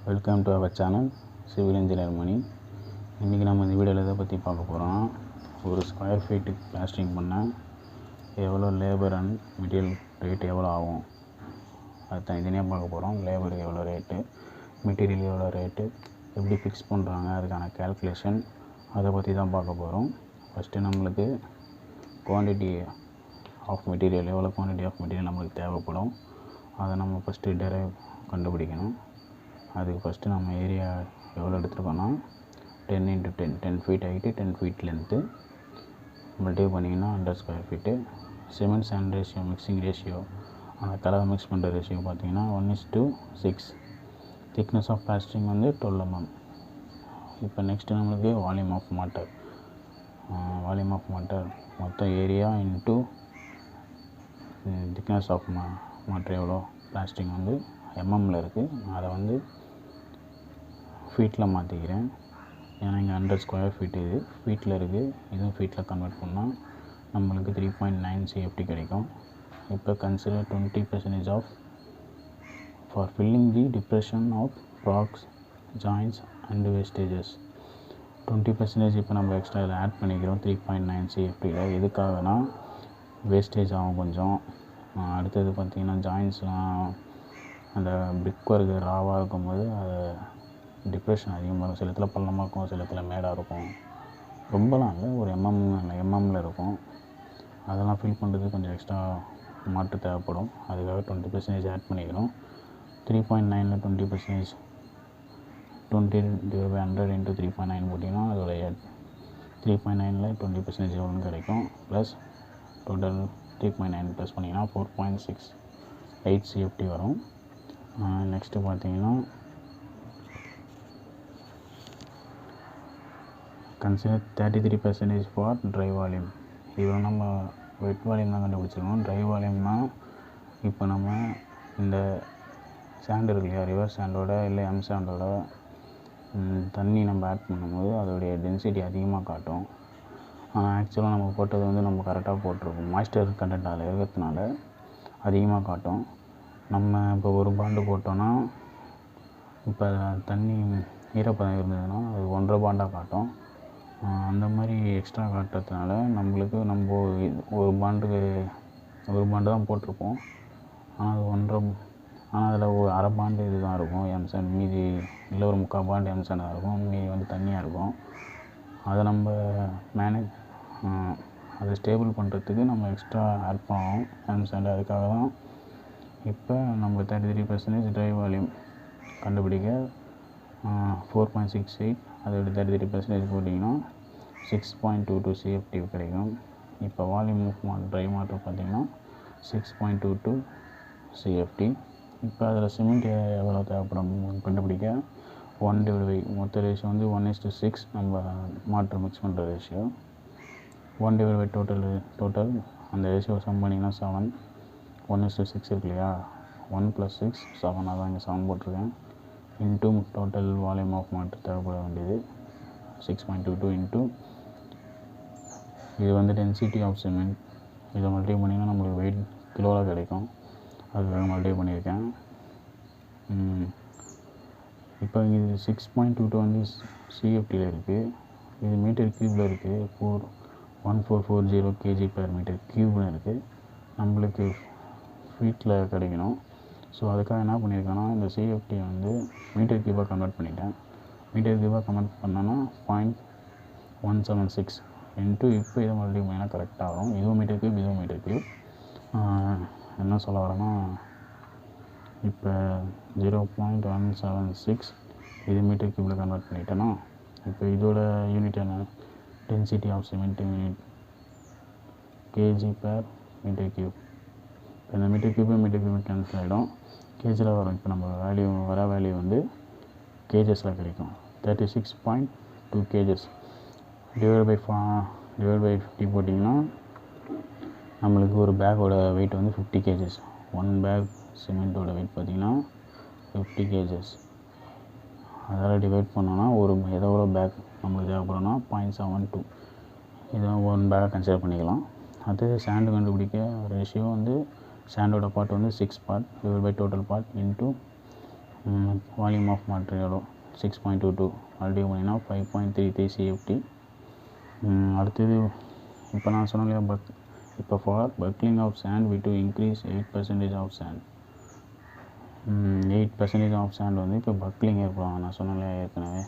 Welcome to our channel civil engineer Mani. இன்றைக்கி நம்ம இந்த வீடியோவில் எதை பற்றி பார்க்க போகிறோம்னா, ஒரு ஸ்கொயர் ஃபீட்டுக்கு பிளாஸ்டரிங் பண்ண எவ்வளோ லேபர் அண்ட் மெட்டீரியல் ரேட் எவ்வளோ ஆகும் அது தனித்தனியாக பார்க்க போகிறோம். லேபருக்கு எவ்வளோ ரேட்டு, மெட்டீரியல் எவ்வளோ ரேட்டு, எப்படி ஃபிக்ஸ் பண்ணுறாங்க, அதுக்கான கேல்குலேஷன், அதை பற்றி தான் பார்க்க போகிறோம். ஃபஸ்ட்டு நம்மளுக்கு குவான்டிட்டி ஆஃப் மெட்டீரியல், எவ்வளோ குவான்டிட்டி ஆஃப் மெட்டீரியல் நம்மளுக்கு தேவைப்படும் அதை நம்ம ஃபஸ்ட்டு டெரைவ் கண்டுபிடிக்கணும். அதுக்கு ஃபஸ்ட்டு நம்ம ஏரியா எவ்வளோ எடுத்துருக்கோன்னா 10 feet height, 10 feet length, multiply பண்ணிங்கன்னா 100 square feet. Cement sand ratio, mixing ratio, அந்த கலர் மிக்ஸ் பண்ணுற ரேஷியோ பார்த்தீங்கன்னா 1:6. திக்னஸ் ஆஃப் பிளாஸ்டரிங் வந்து 12 mm. இப்போ நெக்ஸ்ட்டு நம்மளுக்கு volume of water. Volume of water மொத்தம் area into thickness of water எவ்வளோ, plastering வந்து எம்எம்மில் இருக்குது, அதை வந்து ஃபீட்டில் மாற்றிக்கிறேன். ஏன்னா இங்கே 100 ஸ்கொயர் ஃபீட் இது ஃபீட்டில் இருக்குது, இதுவும் ஃபீட்டில் கன்வெர்ட் பண்ணால் நம்மளுக்கு 3.9 CFT கிடைக்கும். இப்போ consider 20% of for filling the depression of frogs, joints and wastages. 20% இப்போ நம்ம எக்ஸ்ட்ரா இதில் ஆட் பண்ணிக்கிறோம் 3.9 CFTயில். எதுக்காகனா வேஸ்டேஜ் ஆகும் கொஞ்சம். அடுத்தது பார்த்திங்கன்னா ஜாயின்ட்ஸ்லாம் அந்த பிரிக் ஒர்க்கு ராவாக இருக்கும்போது அது டிப்ரெஷன் அதிகமாக இருக்கும். சில இடத்துல பள்ளமாக இருக்கும், சில இடத்துல மேடாக இருக்கும். ரொம்பலாம் இல்லை, ஒரு எம்எம்மில் இருக்கும். அதெல்லாம் ஃபில் பண்ணுறதுக்கு கொஞ்சம் எக்ஸ்ட்ரா மாட்டு தேவைப்படும். அதுக்காக 20% ஆட் பண்ணிக்கிறோம். 3.9ல் 20%, 20/100 × 3.9 போட்டிங்கன்னா அதோடைய 3.9ல் 20% எவ்வளோன்னு கிடைக்கும். ப்ளஸ் டோட்டல் 3.9 ப்ளஸ் பண்ணிங்கன்னா 4.68 CFT வரும். நெக்ஸ்ட்டு பார்த்தீங்கன்னா கன்சிடர் 33% ஃபார் ட்ரை வால்யூம். இது நம்ம வெட் வால்யூம் தான் கண்டுபிடிச்சிருக்கோம். ட்ரை வால்யூம்னா இப்போ நம்ம இந்த சாண்ட் இருக்கு இல்லையா, ரிவர் சாண்டோட இல்லை எம் சாண்டோட தண்ணி நம்ம ஆட் பண்ணும்போது அதோடைய டென்சிட்டி அதிகமாக காட்டும். ஆனால் ஆக்சுவலாக நம்ம போட்டது வந்து நம்ம கரெக்டாக போட்டிருக்கோம். மாய்ஸ்டர் கண்டென்ட் அதில் இருக்கிறதுனால அதிகமாக காட்டும். நம்ம இப்போ ஒரு பாண்டு போட்டோன்னா, இப்போ தண்ணி ஈரப்பதம் இருந்ததுன்னா அது 1.5 பாண்டாக காட்டும். அந்த மாதிரி எக்ஸ்ட்ரா காட்டுறதுனால நம்மளுக்கு நம்ம ஒரு பாண்டு தான் போட்டிருப்போம். ஆனால் அது 1.5, ஆனால் அதில் ஒரு அரை பாண்டு இது தான் இருக்கும் எம்சாண்ட், மீதி இல்லை ஒரு 3/4 பாண்டு எம்சாண்ட் தான் இருக்கும், மீதி வந்து தண்ணியாக இருக்கும். அதை நம்ம அதை ஸ்டேபிள் பண்ணுறதுக்கு நம்ம எக்ஸ்ட்ரா ஆட் பண்ணுவோம் எம்சாண்ட். அதுக்காக தான் இப்போ நம்ம 33% ட்ரை வால்யூம் கண்டுபிடிக்க 4.68 அதோட 33% போட்டிங்கன்னா 6.22 CFT கிடைக்கும். இப்போ வால்யூம் ஆஃப் ட்ரை வாட்டர் பார்த்திங்கன்னா 6.22 CFT. இப்போ அதில் சிமெண்ட் எவ்வளோ தேவைப்படும் கண்டுபிடிக்க 1/, மொத்த ரேஷியோ வந்து 1:6 நம்ம வாட்டர் மிக்ஸ் பண்ணுற ரேஷியோ. 1/, டோட்டல் அந்த ரேஷியோ சம் பண்ணிங்கன்னா 7. 1:6 இருக்கு இல்லையா, 1 + 6 7, அதான் இங்கே 7 போட்டிருக்கேன். Into total volume of water தேவைப்பட வேண்டியது 6.22 இன்ட்டு இது வந்து டென்சிட்டி ஆஃப் சிமெண்ட். இதை மல்டிப்ளை பண்ணிங்கன்னா நம்மளுக்கு வெயிட் கிலோவில் கிடைக்கும். அதுக்காக மல்டிப்ளை பண்ணியிருக்கேன். இப்போ இது 6.22 வந்து CFTயில் இருக்குது, இது மீட்டர் க்யூபில் இருக்குது, 1440 kg/m³ இருக்குது. நம்மளுக்கு ஃபீட்டில் கிடைக்கணும். ஸோ அதுக்காக என்ன பண்ணியிருக்கேன்னா, இந்த CFT வந்து மீட்டர் க்யூபாக கன்வெர்ட் பண்ணிட்டேன். மீட்டர் க்யூபாக கன்வெர்ட் பண்ணோன்னா 0.176 இன்ட்டு இப்போ இதை மறுபடியும் பண்ணிங்கன்னா கரெக்டாக வரும். இதுவும் மீட்டர் க்யூப், இதுவும் மீட்டர் க்யூப். என்ன சொல்ல வரேன்னா, இப்போ 0.176 இது மீட்டர் க்யூபில் கன்வெர்ட் பண்ணிட்டேன்னா, இப்போ இதோட யூனிட் என்ன, density of cement unit kg/m³. இந்த மீட்டர் க்யூப் கேன்சல் ஆகிடும், கேஜில் வரும். இப்போ நம்ம வேல்யூ வந்து கேஜஸில் கிடைக்கும். 36.2 kgs டிவைட் பை 50 போட்டிங்கன்னா நம்மளுக்கு ஒரு பேக்கோட வெயிட் வந்து 50 kgs. 1 பேக் சிமெண்ட்டோட வெயிட் பார்த்திங்கன்னா 50 kgs. அதனால் டிவைட் பண்ணோன்னா எவ்வளோ பேக் நம்மளுக்கு தேவைப்படும்னா 0.72. இதை 1 பேக்காக கன்சிடர் பண்ணிக்கலாம். அது சாண்டு கண்டுபிடிக்க ரேஷியோ வந்து சாண்டோட பார்ட் வந்து 6 part divide by total part into volume of மெட்டீரியலும் 6.22 மல்டிப்ளை பண்ணிங்கன்னா 5.33 CFT. அடுத்தது இப்போ நான் சொன்னேன் இல்லையா, இப்போ ஃபார் பக்லிங் of sand we do increase 8% of sand. 8% of sand வந்து இப்போ பக்லிங் ஏற்படும். நான் சொன்னேன் இல்லையா ஏற்கனவே,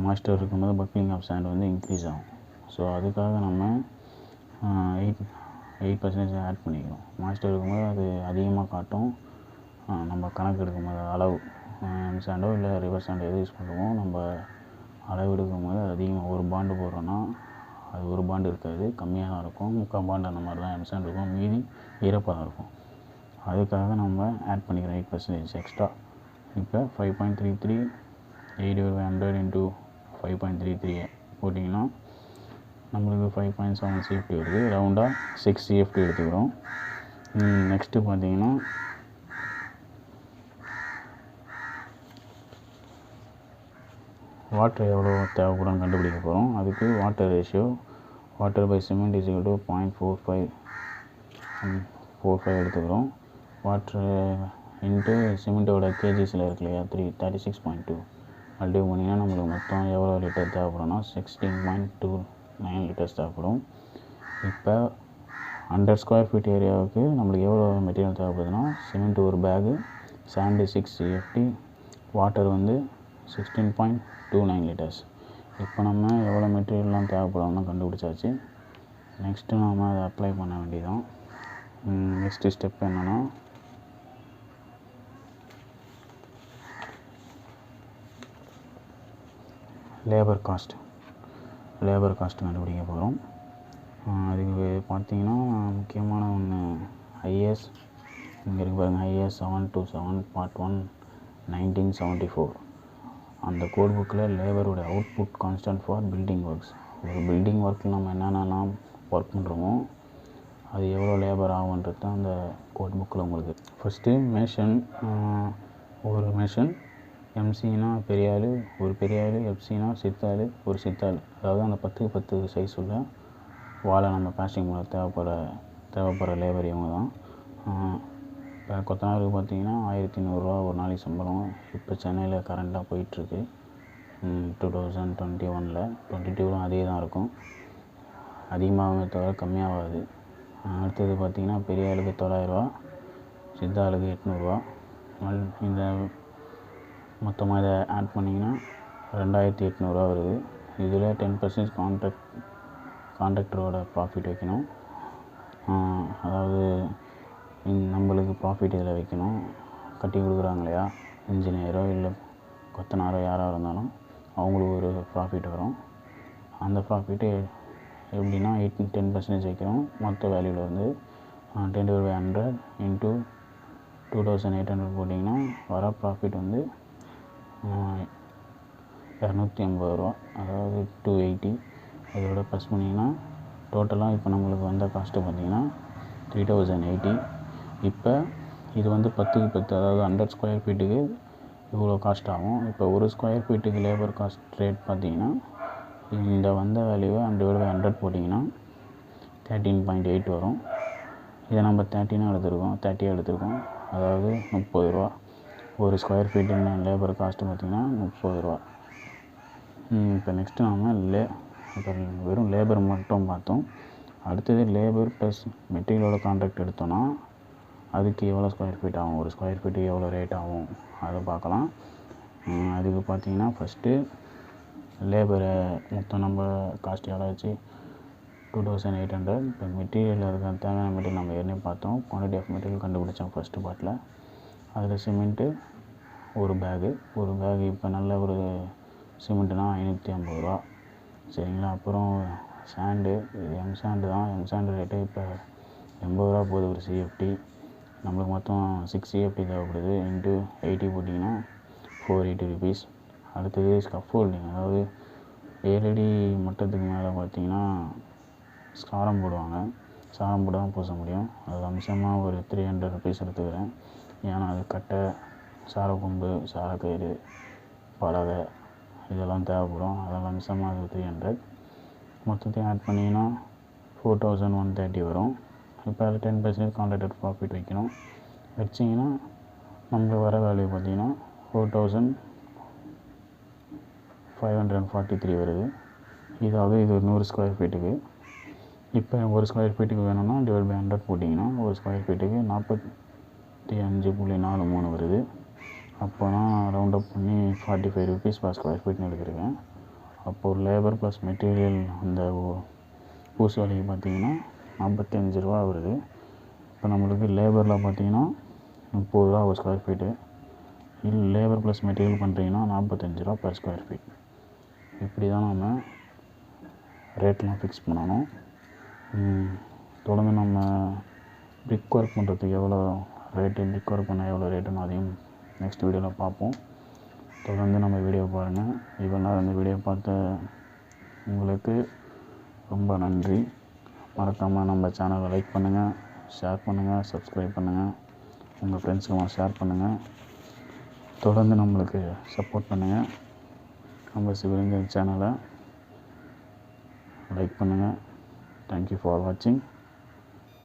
மாய்ஸ்டர் இருக்கும்போது பக்லிங் ஆஃப் சாண்ட் வந்து இன்க்ரீஸ் ஆகும். ஸோ அதுக்காக நம்ம 8% ஆட் பண்ணிக்கிறோம். மாய்ஸ்டர் இருக்கும்போது அது அதிகமாக காட்டும். நம்ம கணக்கு எடுக்கும்போது அளவு சாண்டோ இல்லை ரிவர் சாண்டோ எது யூஸ் பண்ணுறோமோ நம்ம அளவு எடுக்கும்போது அது அதிகமாக ஒரு பாண்டு போடுறோன்னா அது ஒரு பாண்டு இருக்காது, கம்மியாக தான் இருக்கும். 3/4 பாண்டு அந்த மாதிரி தான் சாண்ட் இருக்கும், மீதி ஈரப்பதம் இருக்கும். அதுக்காக நம்ம ஆட் பண்ணிக்கிறோம் 8% எக்ஸ்ட்ரா. இப்போ 5.33 8/100 × 5.33 போட்டிங்கன்னா நம்மளுக்கு 5.7 CFT வருது. ரவுண்டாக 6 CFT எடுத்துக்கிறோம். நெக்ஸ்ட்டு பார்த்தீங்கன்னா வாட்டர் எவ்வளோ தேவைப்படும் கண்டுபிடிக்க போகிறோம். அதுக்கு water ratio, water by cement is equal to 0.45 எடுத்துக்கிறோம். வாட்ரு இன்ட்டு சிமெண்ட்டோட கேஜிஸில் இருக்கு இல்லையா 36.2 மல்டிப்ளை பண்ணிங்கன்னா நம்மளுக்கு மொத்தம் எவ்வளோ லிட்டர் தேவைப்படும்னா 16.29 லிட்டர்ஸ் தேவைப்படும். இப்போ 100 ஸ்கொயர் ஃபீட் ஏரியாவுக்கு நம்மளுக்கு எவ்வளோ மெட்டீரியல் தேவைப்படுதுன்னா சிமெண்ட் ஒரு பேகு, சாண்டு 6 CFT, வாட்டர் வந்து 16.29 லிட்டர்ஸ். இப்போ நம்ம எவ்வளோ மெட்டீரியல்லாம் தேவைப்படும்னு கண்டுபிடிச்சாச்சு. நெக்ஸ்ட்டு நம்ம அதை அப்ளை பண்ண வேண்டியதான். நெக்ஸ்ட்டு ஸ்டெப் என்னென்னா லேபர் காஸ்ட் கண்டுபிடிக்க போகிறோம். அதுக்கு பார்த்திங்கன்னா முக்கியமான ஒன்று ஐஎஸ் இங்கே இருக்கு பாருங்கள், ஐஎஸ் 727 Part 1 1974. அந்த கோட் புக்கில் லேபரோட output constant for building works. ஒரு பில்டிங் ஒர்க்கில் நம்ம என்னென்னலாம் ஒர்க் பண்ணுறோமோ அது எவ்வளோ லேபர் ஆகுன்றது தான் அந்த கோட் புக்கில் உங்களுக்கு. ஃபஸ்ட்டு மேஷன், ஒரு மேஷன், எம்சினா பெரிய ஆள், ஒரு பெரிய ஆள், எஃப்சினா சித்தாள், ஒரு சித்தாள். அதாவது அந்த 10x 10 சைஸ் உள்ள வாழை நம்ம பிளாஸ்டிக் மூலம் தேவைப்படுற லேபர் இவங்க தான். இப்போ கொத்தனாருக்கு பார்த்திங்கன்னா 1100 ஒரு நாளைக்கு சம்பளம். இப்போ சென்னையில் கரண்ட்டாக போயிட்டுருக்கு. 2021 22 அதே தான் இருக்கும், அதிகமாகவே தவிர கம்மியாகாது. அடுத்தது பார்த்திங்கன்னா பெரிய ஆளுக்கு 900 சித்த ஆளுக்கு 800. இந்த மொத்தமாக இதை ஆட் பண்ணிங்கன்னா 2800 வருது. இதில் 10% கான்ட்ராக்டரோட ப்ராஃபிட் வைக்கணும். அதாவது நம்மளுக்கு ப்ராஃபிட் இதில் வைக்கணும். கட்டி கொடுக்குறாங்க இல்லையா, இன்ஜினியரோ இல்லை கொத்தனாரோ யாராக இருந்தாலும் அவங்களுக்கு ஒரு ப்ராஃபிட் வரும். அந்த ப்ராஃபிட்டு எப்படின்னா 10% வைக்கிறோம். மொத்த வேல்யூவில் வந்து 10/100 × 2800 போட்டிங்கன்னா வர ப்ராஃபிட் வந்து 250 ரூபா, அதாவது 280. இதோட ப்ளஸ் பண்ணிங்கன்னா டோட்டலாக இப்போ நம்மளுக்கு வந்த காஸ்ட்டு பார்த்திங்கன்னா 3080. இப்போ இது வந்து 10x 10, அதாவது 100 ஸ்கொயர் ஃபீட்டுக்கு இவ்வளோ காஸ்ட் ஆகும். இப்போ ஒரு ஸ்கொயர் ஃபீட்டுக்கு லேபர் காஸ்ட் ரேட் பார்த்திங்கன்னா இந்த வந்த வேல்யூவை 100/100 போட்டிங்கன்னா 13.8 வரும். இதை நம்ம 30 எடுத்திருக்கோம், அதாவது 30 ரூபா. ஒரு ஸ்கொயர் ஃபீட்டுன்னு லேபர் காஸ்ட்டு பார்த்திங்கன்னா 30 ரூபா. இப்போ நெக்ஸ்ட்டு நம்ம இப்போ வெறும் லேபர் மட்டும் பார்த்தோம். அடுத்தது லேபர் ப்ளஸ் மெட்டீரியலோட கான்ட்ராக்ட் எடுத்தோன்னா அதுக்கு எவ்வளோ ஸ்கொயர் ஃபீட் ஆகும், ஒரு ஸ்கொயர் ஃபீட்டுக்கு எவ்வளோ ரேட் ஆகும் அதை பார்க்கலாம். அதுக்கு பார்த்திங்கன்னா ஃபஸ்ட்டு லேபரை மொத்தம் நம்ம காஸ்ட் எவ்வளோ ஆச்சு 2800. இப்போ மெட்டீரியல் அதுக்கு தேவையான மெட்டீரியல் நம்ம ஏற்கனவே பார்த்தோம். குவான்டிட்டி ஆஃப் மெட்டீரியல் கண்டுபிடிச்சோம் ஃபஸ்ட்டு பார்ட்டில். அதில் சிமெண்ட்டு ஒரு பேகு இப்போ நல்ல ஒரு சிமெண்ட்டுனா 550 ரூபா, சரிங்களா. அப்புறம் சாண்டு, எம் சாண்டு தான். எம் சாண்டு ரேட்டு இப்போ 80 ரூபா போகுது ஒரு CFT. நம்மளுக்கு மொத்தம் 6 CFT தேவைப்படுது. இன்ட்டு 80 போட்டிங்கன்னா 480 ருபீஸ். அடுத்தது ஸ்கஃபோல்டிங், அதாவது 7 அடி மட்டத்துக்கு மேலே பார்த்திங்கன்னா சாரம் போடுவாங்க. சாரம் போட தான் பூச முடியும். அது அம்சமாக ஒரு 300 ருபீஸ் எடுத்துக்கிறேன். ஏன்னா அது கட்டை, சாரக்கொம்பு, சாரக்கயிறு, பலகை இதெல்லாம் தேவைப்படும். அதெல்லாம் அம்சமாக அது 300. மொத்தத்தையும் ஆட் பண்ணிங்கன்னா 4130 வரும். இப்போ அதில் 10% கான்ட்ராக்டர் ப்ராஃபிட் வைக்கணும். வச்சிங்கன்னா நம்மளுக்கு வர வேல்யூ பார்த்திங்கன்னா 4543 வருது. இதாவது இது 100 ஸ்கொயர் ஃபீட்டுக்கு. இப்போ ஒரு ஸ்கொயர் ஃபீட்டுக்கு வேணும்னா டிவைட் பை 100 போட்டிங்கன்னா ஒரு ஸ்கொயர் ஃபீட்டுக்கு 45.43 வருது. அப்போ நான் ரவுண்ட் அப் பண்ணி 45 rupees per ஸ்கொயர் ஃபீட்னு எடுத்துருக்கேன். அப்போது லேபர் ப்ளஸ் மெட்டீரியல் அந்த பூசு வேலைக்கு பார்த்திங்கன்னா 45 ரூபா வருது. இப்போ நம்மளுக்கு லேபரில் பார்த்திங்கன்னா 30 ரூபா ஒரு ஸ்கொயர் ஃபீட்டு. இல்லை லேபர் ப்ளஸ் மெட்டீரியல் பண்ணுறீங்கன்னா 45 ரூபா per ஸ்கொயர் ஃபீட். இப்படி தான் நம்ம ரேட்லாம் ஃபிக்ஸ் பண்ணணும். தொடர்ந்து நம்ம பிரிக் ஒர்க் பண்ணுறதுக்கு எவ்வளோ ரேட்டு, பிரிக் ஒர்க் பண்ண எவ்வளோ ரேட்டுன்னு அதையும் நெக்ஸ்ட் வீடியோவில் பார்ப்போம். தொடர்ந்து நம்ம வீடியோ பாருங்கள். இவ்வளோ நேரம் இந்த வீடியோ பார்த்த உங்களுக்கு ரொம்ப நன்றி. மறக்காமல் நம்ம சேனலை லைக் பண்ணுங்கள், ஷேர் பண்ணுங்கள், சப்ஸ்கிரைப் பண்ணுங்கள், உங்கள் ஃப்ரெண்ட்ஸுக்கெல்லாம் ஷேர் பண்ணுங்கள். தொடர்ந்து நம்மளுக்கு சப்போர்ட் பண்ணுங்கள். நம்ம சிவில் இன்ஜினியர் சேனலை லைக் பண்ணுங்கள். தேங்க்யூ ஃபார் வாட்சிங்.